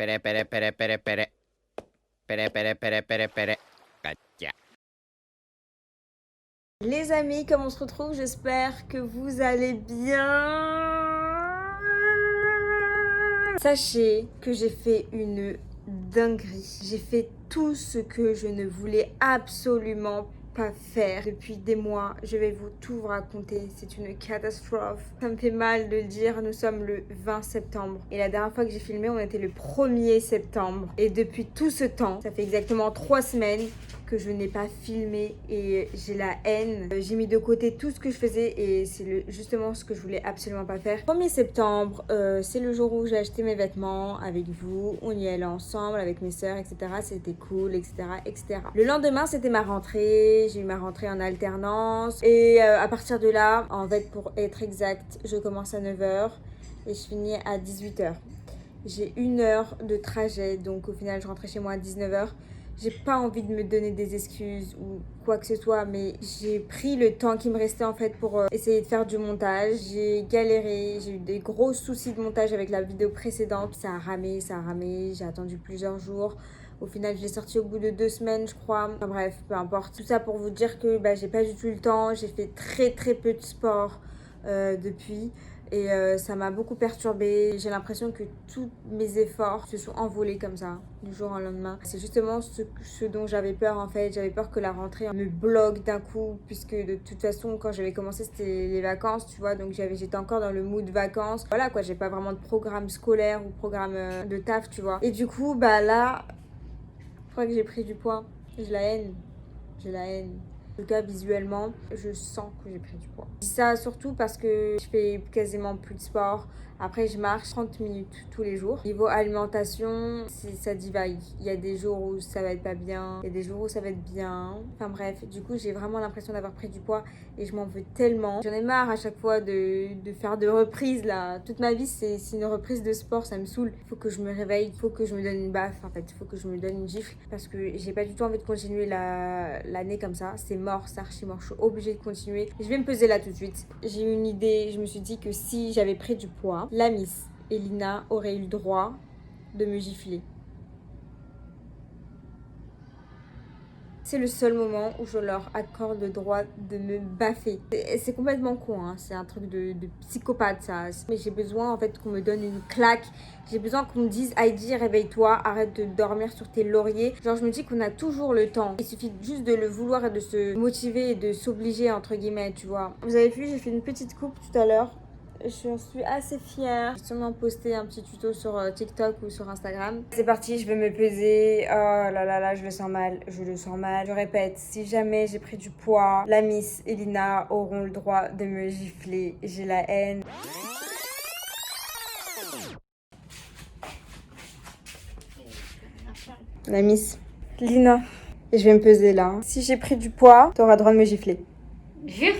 pere, pere, pere, pere, pere. Pere, pere, pere, pere, pere. Gotcha. Les amis, comme on se retrouve, j'espère que vous allez bien. Sachez que j'ai fait une dinguerie. J'ai fait tout ce que je ne voulais absolument pas faire depuis des mois. Je vais tout vous raconter. C'est une catastrophe. Ça me fait mal de le dire. Nous sommes le 20 septembre. Et la dernière fois que j'ai filmé, on était le 1er septembre. Et depuis tout ce temps, ça fait exactement 3 semaines que je n'ai pas filmé et j'ai la haine. J'ai mis de côté tout ce que je faisais et c'est justement ce que je voulais absolument pas faire. 1er septembre, c'est le jour où j'ai acheté mes vêtements avec vous. On y allait ensemble avec mes sœurs, etc. C'était cool, etc., etc. Le lendemain, c'était ma rentrée. J'ai eu ma rentrée en alternance. Et à partir de là, en fait, pour être exact, je commence à 9h et je finis à 18h. J'ai 1 heure de trajet, donc au final, je rentrais chez moi à 19h. J'ai pas envie de me donner des excuses ou quoi que ce soit, mais j'ai pris le temps qui me restait en fait pour essayer de faire du montage. J'ai galéré, j'ai eu des gros soucis de montage avec la vidéo précédente. Ça a ramé, j'ai attendu plusieurs jours. Au final, je l'ai sorti au bout de 2 semaines, je crois. Enfin bref, peu importe. Tout ça pour vous dire que j'ai pas du tout eu le temps. J'ai fait très peu de sport depuis. Et ça m'a beaucoup perturbée. J'ai l'impression que tous mes efforts se sont envolés comme ça, du jour au lendemain. C'est justement ce dont j'avais peur en fait. J'avais peur que la rentrée me bloque d'un coup, puisque de toute façon, quand j'avais commencé, c'était les vacances, tu vois. Donc j'étais encore dans le mood vacances. Voilà quoi, j'ai pas vraiment de programme scolaire ou programme de taf, tu vois. Et du coup, là, je crois que j'ai pris du poids. J'ai la haine. J'ai la haine. En tout cas, visuellement, je sens que j'ai pris du poids. Je dis ça surtout parce que je fais quasiment plus de sport. Après, je marche 30 minutes tous les jours. Niveau alimentation, ça divague. Il y a des jours où ça va être pas bien. Il y a des jours où ça va être bien. Enfin bref, du coup, j'ai vraiment l'impression d'avoir pris du poids et je m'en veux tellement. J'en ai marre à chaque fois de faire de reprises là. Toute ma vie, c'est une reprise de sport, ça me saoule. Il faut que je me réveille, il faut que je me donne une baffe en fait. Il faut que je me donne une gifle parce que j'ai pas du tout envie de continuer l'année comme ça. C'est mort, c'est archi mort. Je suis obligée de continuer. Je vais me peser là tout de suite. J'ai eu une idée. Je me suis dit que si j'avais pris du poids, la Miss Elina aurait eu le droit de me gifler. C'est le seul moment où je leur accorde le droit de me baffer. C'est complètement con, hein. C'est un truc de psychopathe ça. Mais j'ai besoin en fait qu'on me donne une claque. J'ai besoin qu'on me dise Heidi, réveille-toi, arrête de dormir sur tes lauriers. Genre je me dis qu'on a toujours le temps. Il suffit juste de le vouloir et de se motiver et de s'obliger entre guillemets, tu vois. Vous avez vu, j'ai fait une petite coupe tout à l'heure. Je suis assez fière. J'ai sûrement posté un petit tuto sur TikTok ou sur Instagram. C'est parti, je vais me peser. Oh là là là, je le sens mal. Je le sens mal. Je répète, si jamais j'ai pris du poids, la Miss Elina auront le droit de me gifler. J'ai la haine. La Miss Lina, je vais me peser là. Si j'ai pris du poids, t'auras le droit de me gifler. Jure?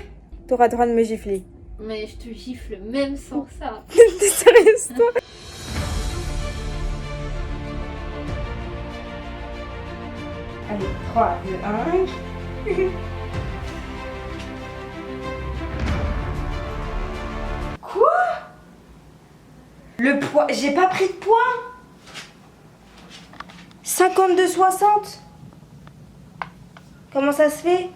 T'auras le droit de me gifler. Mais je te gifle même sans ça. T'es sérieuse toi? Allez, 3, 2, 1. Quoi? Le poids... J'ai pas pris de poids? 52,60. Comment ça se fait?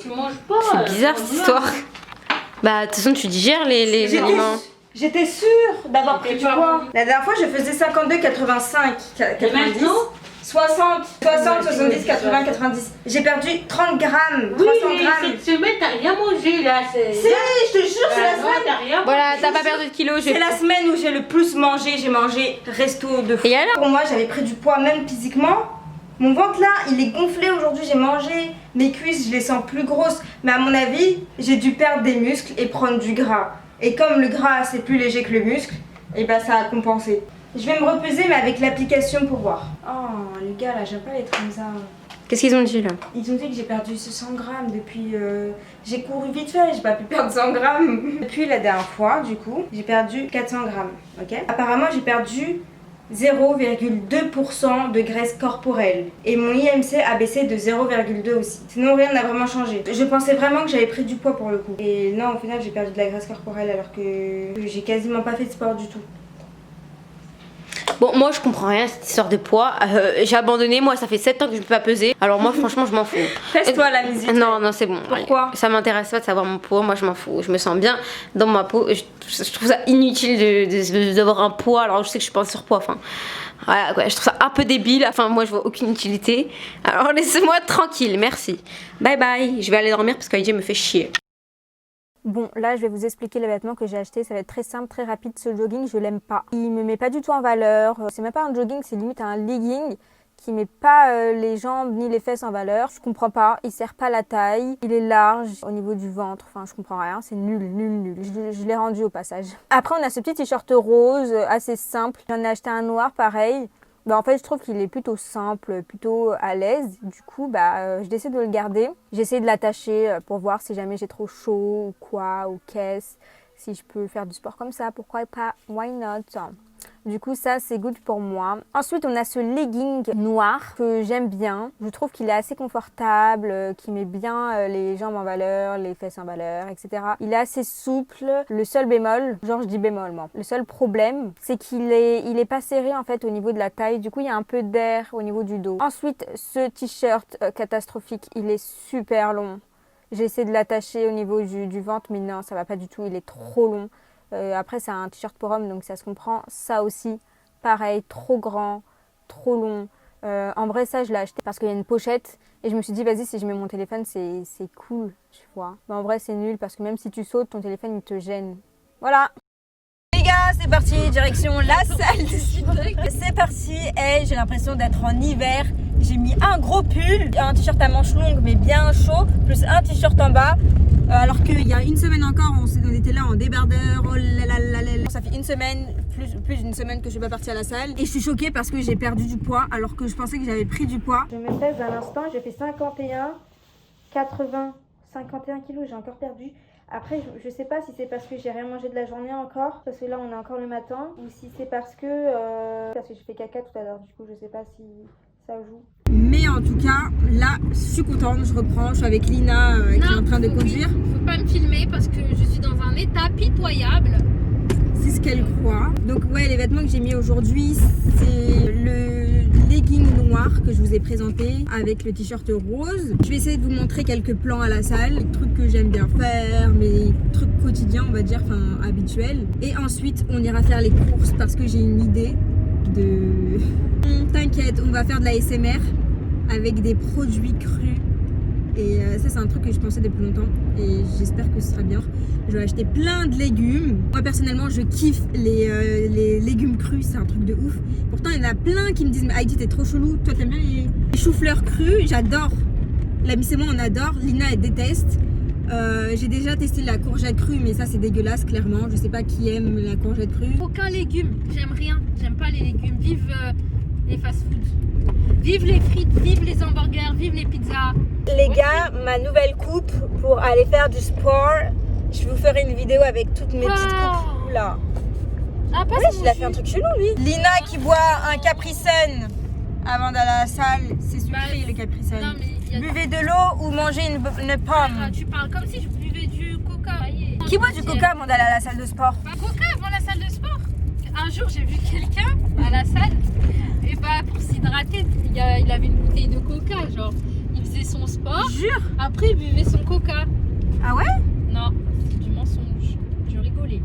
Tu manges pas. C'est bizarre cette histoire. Bah, de toute façon, tu digères les aliments. J'étais sûre d'avoir pris du poids. La dernière fois, je faisais 52, 85, 90. 60, 70, 80, 90. J'ai perdu 30 grammes. Oui, 300 mais grammes. cette semaine, t'as rien mangé là. Si, je te jure, c'est la semaine. T'as rien Voilà, mangé. t'as pas perdu de kilos. C'est la semaine où j'ai le plus mangé. J'ai mangé resto de fou. Et alors? Pour moi, j'avais pris du poids même physiquement. Mon ventre là, il est gonflé aujourd'hui. J'ai mangé. Mes cuisses, je les sens plus grosses. Mais à mon avis, j'ai dû perdre des muscles et prendre du gras. Et comme le gras, c'est plus léger que le muscle, et bah ça a compensé. Je vais me repeser, mais avec l'application pour voir. Oh, les gars, là, j'aime pas être comme ça. Qu'est-ce qu'ils ont dit là? Ils ont dit que j'ai perdu 100 grammes depuis... J'ai couru vite fait, j'ai pas pu perdre 100 grammes. Depuis la dernière fois, du coup, j'ai perdu 400 grammes, ok? Apparemment, j'ai perdu 0,2% de graisse corporelle. Et mon IMC a baissé de 0,2 aussi. Sinon, rien n'a vraiment changé. Je pensais vraiment que j'avais pris du poids pour le coup. Et non, au final, j'ai perdu de la graisse corporelle alors que j'ai quasiment pas fait de sport du tout. Bon, moi je comprends rien cette histoire de poids. J'ai abandonné, moi ça fait 7 ans que je ne peux pas peser. Alors moi franchement je m'en fous. Pèse-toi la musique. Non, non, c'est bon. Pourquoi? Allez. Ça m'intéresse pas de savoir mon poids, moi je m'en fous. Je me sens bien dans ma peau. Je trouve ça inutile d'avoir un poids, alors je sais que je suis pas en surpoids. Enfin, voilà, quoi. Je trouve ça un peu débile. Enfin, moi je vois aucune utilité. Alors laissez-moi tranquille, merci. Bye bye. Je vais aller dormir parce qu'Aïdji me fait chier. Bon, là, je vais vous expliquer les vêtements que j'ai achetés. Ça va être très simple, très rapide. Ce jogging, je l'aime pas. Il me met pas du tout en valeur. C'est même pas un jogging, c'est limite un legging qui met pas les jambes ni les fesses en valeur. Je comprends pas. Il sert pas la taille. Il est large au niveau du ventre. Enfin, je comprends rien. C'est nul, nul, nul. Je l'ai rendu au passage. Après, on a ce petit t-shirt rose, assez simple. J'en ai acheté un noir, pareil. Bah, en fait, je trouve qu'il est plutôt simple, plutôt à l'aise. Du coup, je décide de le garder. J'essaie de l'attacher pour voir si jamais j'ai trop chaud ou quoi, ou qu'est-ce. Si je peux faire du sport comme ça, pourquoi pas? Why not? Du coup, ça, c'est good pour moi. Ensuite, on a ce legging noir que j'aime bien. Je trouve qu'il est assez confortable, qui met bien les jambes en valeur, les fesses en valeur, etc. Il est assez souple. Le seul bémol, genre je dis bémol moi, le seul problème, c'est qu'il est pas serré en fait au niveau de la taille. Du coup, il y a un peu d'air au niveau du dos. Ensuite, ce t-shirt catastrophique, il est super long. J'ai essayé de l'attacher au niveau du ventre, mais non, ça va pas du tout. Il est trop long. Après, c'est un t-shirt pour homme, donc ça se comprend. Ça aussi, pareil, trop grand, trop long. En vrai, ça, je l'ai acheté parce qu'il y a une pochette. Et je me suis dit, vas-y, si je mets mon téléphone, c'est cool, tu vois. Mais en vrai, c'est nul parce que même si tu sautes, ton téléphone, il te gêne. Voilà. Les gars, c'est parti, direction la salle de sport. C'est parti, et j'ai l'impression d'être en hiver. J'ai mis un gros pull, un t-shirt à manches longues mais bien chaud, plus un t-shirt en bas. Alors qu'il y a une semaine encore, on était là en débardeur, oh là là là là. Ça fait une semaine, plus d'une semaine que je suis pas partie à la salle. Et je suis choquée parce que j'ai perdu du poids alors que je pensais que j'avais pris du poids. Je me pèse à l'instant, j'ai fait 51, 80, 51 kilos, j'ai encore perdu. Après, je sais pas si c'est parce que j'ai rien mangé de la journée encore, parce que là on est encore le matin, ou si c'est parce que je fais caca tout à l'heure, du coup je sais pas si ça joue. Mais en tout cas, là, je suis contente, je reprends, je suis avec Lina qui est en train de conduire. Faut pas me filmer parce que je suis dans un état pitoyable. C'est ce qu'elle croit. Donc ouais, les vêtements que j'ai mis aujourd'hui, c'est le legging noir que je vous ai présenté avec le t-shirt rose. Je vais essayer de vous montrer quelques plans à la salle, les trucs que j'aime bien faire, mes trucs quotidiens, on va dire, enfin habituels. Et ensuite, on ira faire les courses parce que j'ai une idée de... T'inquiète, on va faire de la SMR avec des produits crus. Et ça, c'est un truc que je pensais depuis longtemps et j'espère que ce sera bien. Je vais acheter plein de légumes. Moi, personnellement, je kiffe les légumes crus, c'est un truc de ouf. Pourtant, il y en a plein qui me disent « Mais Heidi, t'es trop chelou, toi, t'aimes bien les choux-fleurs crus ?» J'adore. La Miss et moi, on adore. Lina, elle déteste. J'ai déjà testé la courgette crue, mais ça, c'est dégueulasse, clairement. Je sais pas qui aime la courgette crue. Aucun légume, j'aime rien, j'aime pas les légumes. Vive les fast-foods, vive les frites, vive les hamburgers, vive les pizzas. Les gars, ma nouvelle coupe pour aller faire du sport. Je vous ferai une vidéo avec toutes mes petites coupes là. Ah, pas Ouais, il a fait un truc chelou lui. Lina qui boit un Capri Sun avant d'aller à la salle. C'est sucré le Capri Sun. Non, mais Buvez de l'eau ou mangez une pomme. tu parles comme si je buvais du coca. Qui boit du coca avant d'aller à la salle de sport? Coca avant la salle de sport. Un jour, j'ai vu quelqu'un à la salle et pour s'hydrater, il avait une bouteille de coca, genre il faisait son sport. Jure. Après, il buvait son coca. Ah ouais? Non, c'est du mensonge. Je rigolais.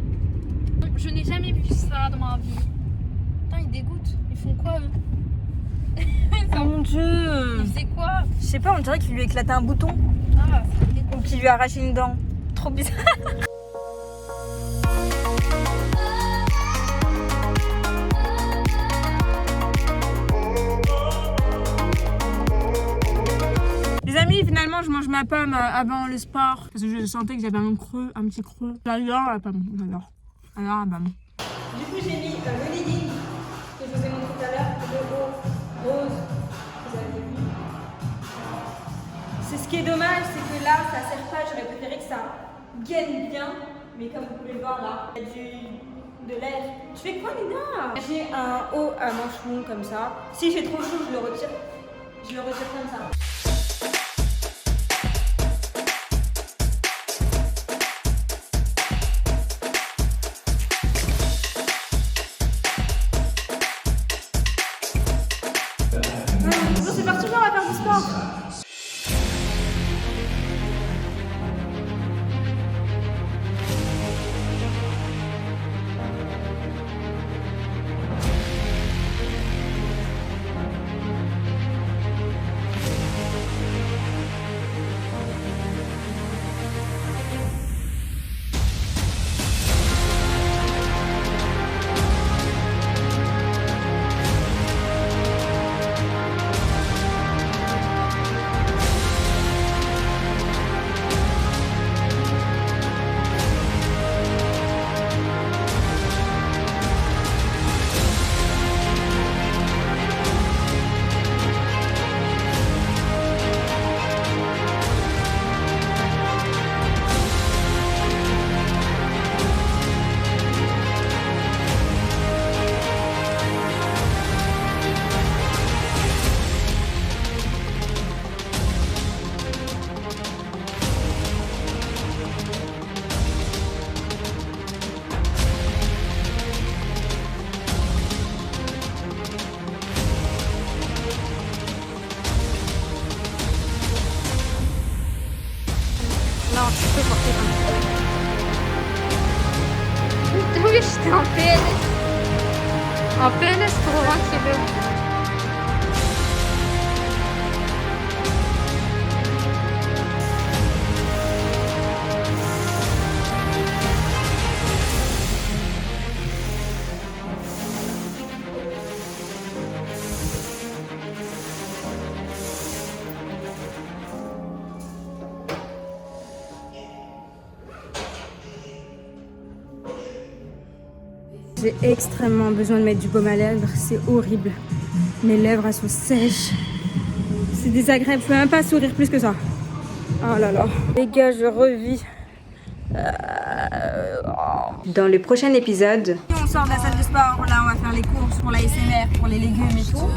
Je n'ai jamais vu ça dans ma vie. Putain, ils dégoûtent. Ils font quoi eux? Oh mon dieu. Ils faisaient quoi? Je sais pas, on dirait qu'il lui éclatait un bouton Ah, ça me dégoûte. ou qu'il lui a arraché une dent. Trop bizarre. Les amis, finalement, je mange ma pomme avant le sport parce que je sentais que j'avais un petit creux. J'adore la pomme, j'adore. Alors la pomme. Du coup, j'ai mis le legging que je vous ai montré tout à l'heure, le haut rose. Vous avez vu. C'est ce qui est dommage, c'est que là, ça sert pas. J'aurais préféré que ça gaine bien. Mais comme vous pouvez le voir là, il y a de l'air. Tu fais quoi, Lina? J'ai un haut à manches longues comme ça. Si j'ai trop chaud, je le retire. Je le retire comme ça. sport. Non, tu peux porter comme ça. Oui, j'étais en PLS. En PLS pour 20 kilos. J'ai extrêmement besoin de mettre du baume à lèvres, c'est horrible. Mes lèvres elles sont sèches. C'est désagréable, je peux même pas sourire plus que ça. Oh là là. Les gars, je revis. Dans le prochain épisode, on sort de la salle de sport, là on va faire les courses pour la SMR, pour les légumes et tout.